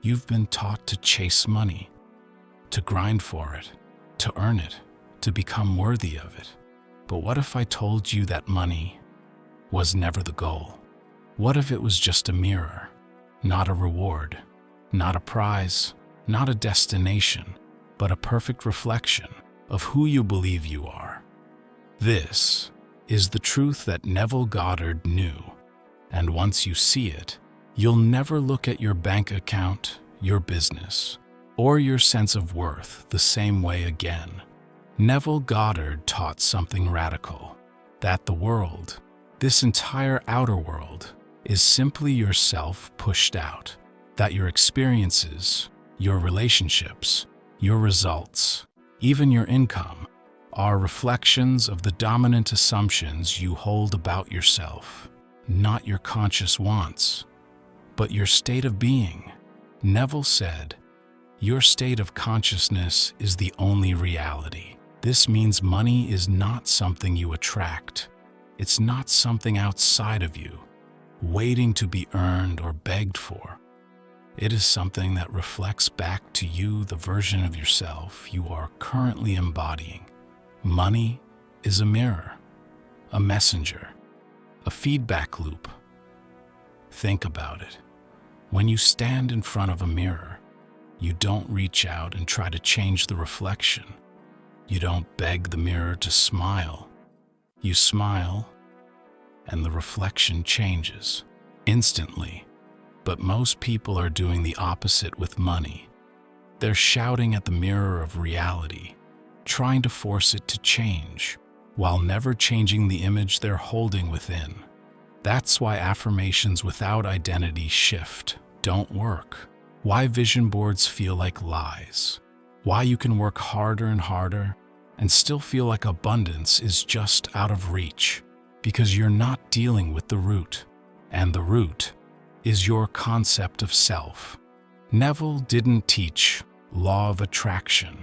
You've been taught to chase money, to grind for it, to earn it, to become worthy of it. But what if I told you that money was never the goal? What if it was just a mirror, not a reward, not a prize, not a destination, but a perfect reflection of who you believe you are? This is the truth that Neville Goddard knew, and once you see it, you'll never look at your bank account, your business, or your sense of worth the same way again. Neville Goddard taught something radical, that the world, this entire outer world, is simply yourself pushed out, that your experiences, your relationships, your results, even your income, are reflections of the dominant assumptions you hold about yourself, not your conscious wants, but your state of being. Neville said, "Your state of consciousness is the only reality." This means money is not something you attract. It's not something outside of you, waiting to be earned or begged for. It is something that reflects back to you the version of yourself you are currently embodying. Money is a mirror, a messenger, a feedback loop. Think about it. When you stand in front of a mirror, you don't reach out and try to change the reflection. You don't beg the mirror to smile. You smile, and the reflection changes instantly. But most people are doing the opposite with money. They're shouting at the mirror of reality, trying to force it to change, while never changing the image they're holding within. That's why affirmations without identity shift don't work. Why vision boards feel like lies. Why you can work harder and harder and still feel like abundance is just out of reach, because you're not dealing with the root, and the root is your concept of self. Neville didn't teach law of attraction.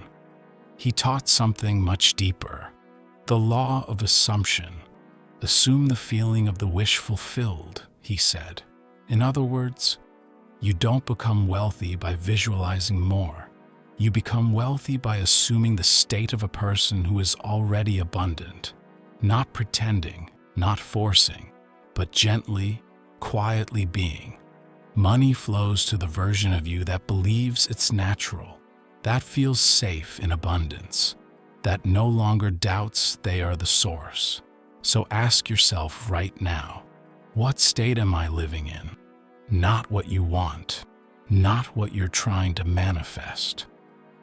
He taught something much deeper, the law of assumption. Assume the feeling of the wish fulfilled, he said. In other words, you don't become wealthy by visualizing more. You become wealthy by assuming the state of a person who is already abundant, not pretending, not forcing, but gently, quietly being. Money flows to the version of you that believes it's natural, that feels safe in abundance, that no longer doubts they are the source. So ask yourself right now, what state am I living in? Not what you want, not what you're trying to manifest,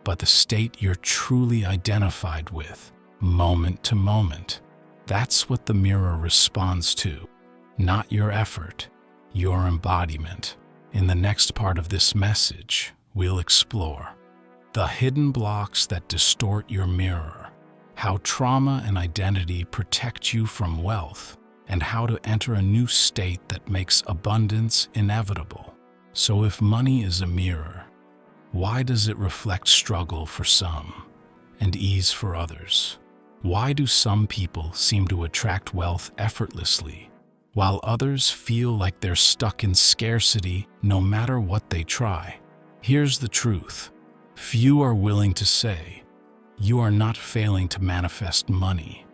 but the state you're truly identified with, moment to moment. That's what the mirror responds to, not your effort, your embodiment. In the next part of this message, we'll explore the hidden blocks that distort your mirror, how trauma and identity protect you from wealth, and how to enter a new state that makes abundance inevitable. So if money is a mirror, why does it reflect struggle for some and ease for others? Why do some people seem to attract wealth effortlessly, while others feel like they're stuck in scarcity no matter what they try? Here's the truth. Few are willing to say, you are not failing to manifest money.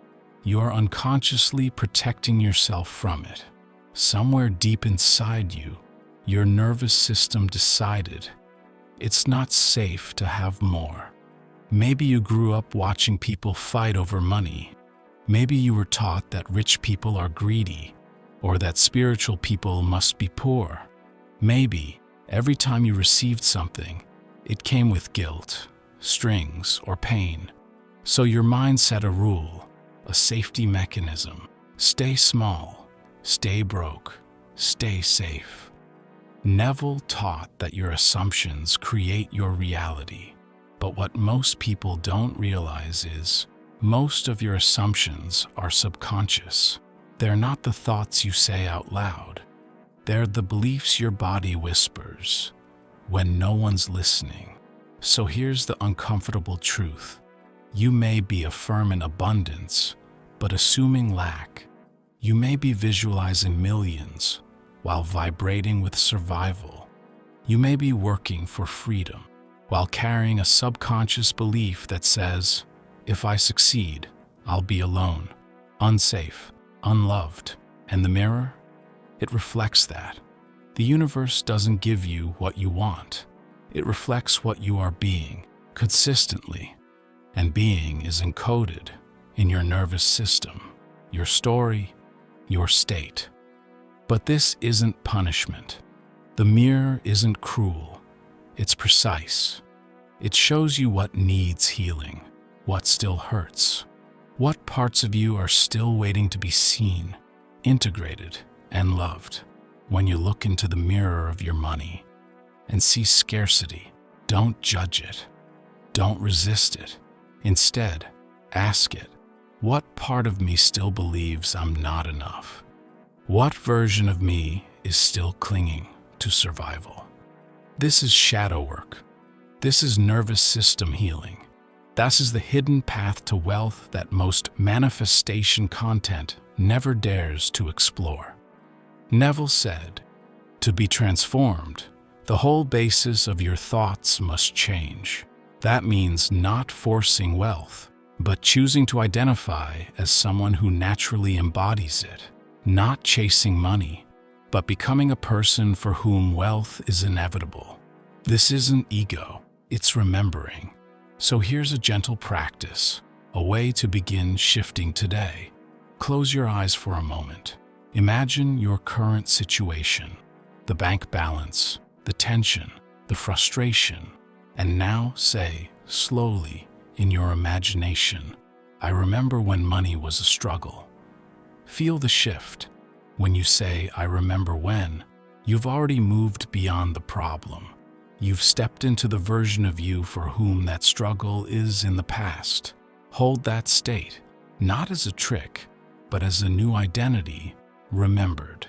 You are unconsciously protecting yourself from it. Somewhere deep inside you, your nervous system decided it's not safe to have more. Maybe you grew up watching people fight over money. Maybe you were taught that rich people are greedy, or that spiritual people must be poor. Maybe every time you received something, it came with guilt, strings, or pain. So your mind set a rule, a safety mechanism. Stay small, stay broke, stay safe. Neville taught that your assumptions create your reality. But what most people don't realize is, most of your assumptions are subconscious. They're not the thoughts you say out loud. They're the beliefs your body whispers when no one's listening. So here's the uncomfortable truth. You may be affirming abundance, but assuming lack. You may be visualizing millions while vibrating with survival. You may be working for freedom while carrying a subconscious belief that says, if I succeed, I'll be alone, unsafe, unloved. And the mirror? It reflects that. The universe doesn't give you what you want. It reflects what you are being, consistently. And being is encoded in your nervous system, your story, your state. But this isn't punishment. The mirror isn't cruel. It's precise. It shows you what needs healing, what still hurts, what parts of you are still waiting to be seen, integrated, and loved. When you look into the mirror of your money and see scarcity, don't judge it. Don't resist it. Instead, ask it, what part of me still believes I'm not enough? What version of me is still clinging to survival? This is shadow work. This is nervous system healing. This is the hidden path to wealth that most manifestation content never dares to explore. Neville said, to be transformed, the whole basis of your thoughts must change. That means not forcing wealth, but choosing to identify as someone who naturally embodies it. Not chasing money, but becoming a person for whom wealth is inevitable. This isn't ego, it's remembering. So here's a gentle practice, a way to begin shifting today. Close your eyes for a moment. Imagine your current situation, the bank balance, the tension, the frustration, and now say, slowly, in your imagination, I remember when money was a struggle. Feel the shift. When you say, I remember when, you've already moved beyond the problem. You've stepped into the version of you for whom that struggle is in the past. Hold that state, not as a trick, but as a new identity, remembered.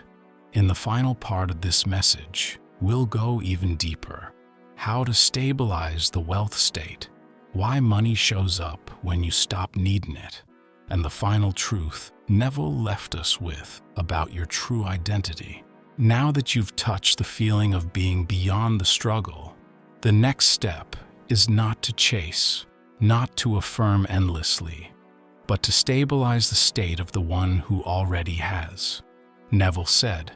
In the final part of this message, we'll go even deeper. How to stabilize the wealth state, why money shows up when you stop needing it, and the final truth Neville left us with about your true identity. Now that you've touched the feeling of being beyond the struggle, the next step is not to chase, not to affirm endlessly, but to stabilize the state of the one who already has. Neville said,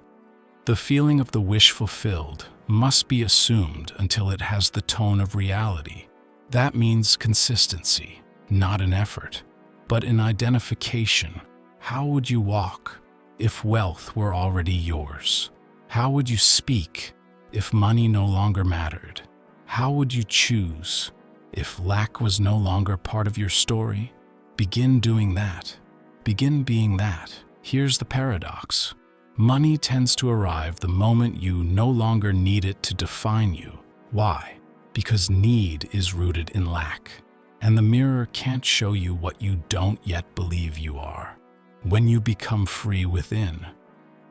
the feeling of the wish fulfilled must be assumed until it has the tone of reality. That means consistency, not an effort, but an identification. How would you walk if wealth were already yours? How would you speak if money no longer mattered? How would you choose if lack was no longer part of your story? Begin doing that. Begin being that. Here's the paradox. Money tends to arrive the moment you no longer need it to define you. Why? Because need is rooted in lack, and the mirror can't show you what you don't yet believe you are. When you become free within,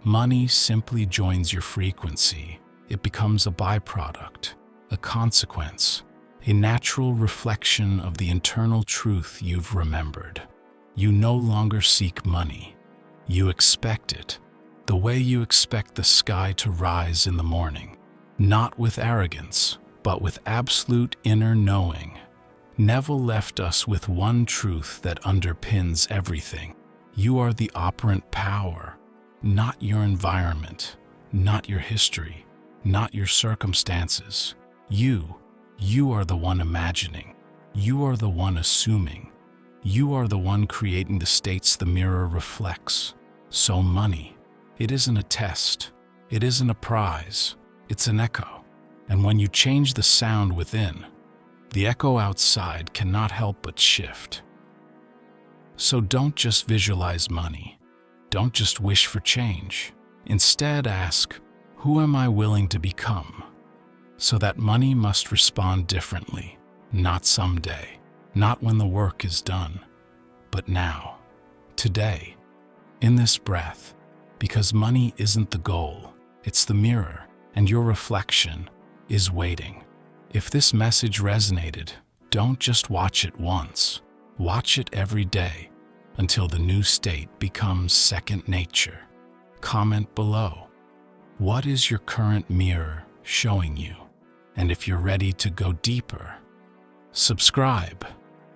money simply joins your frequency. It becomes a byproduct, a consequence, a natural reflection of the internal truth you've remembered. You no longer seek money. You expect it, the way you expect the sky to rise in the morning, not with arrogance, but with absolute inner knowing. Neville left us with one truth that underpins everything. You are the operant power, not your environment, not your history, not your circumstances. You are the one imagining. You are the one assuming. You are the one creating the states the mirror reflects. So money, it isn't a test. It isn't a prize. It's an echo. And when you change the sound within, the echo outside cannot help but shift. So don't just visualize money. Don't just wish for change. Instead, ask, who am I willing to become? So that money must respond differently, not someday, not when the work is done, but now, today, in this breath, because money isn't the goal, it's the mirror, and your reflection is waiting. If this message resonated, don't just watch it once. Watch it every day until the new state becomes second nature. Comment below. What is your current mirror showing you. And if you're ready to go deeper, subscribe,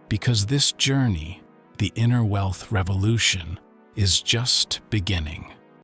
because this journey, the inner wealth revolution, is just beginning.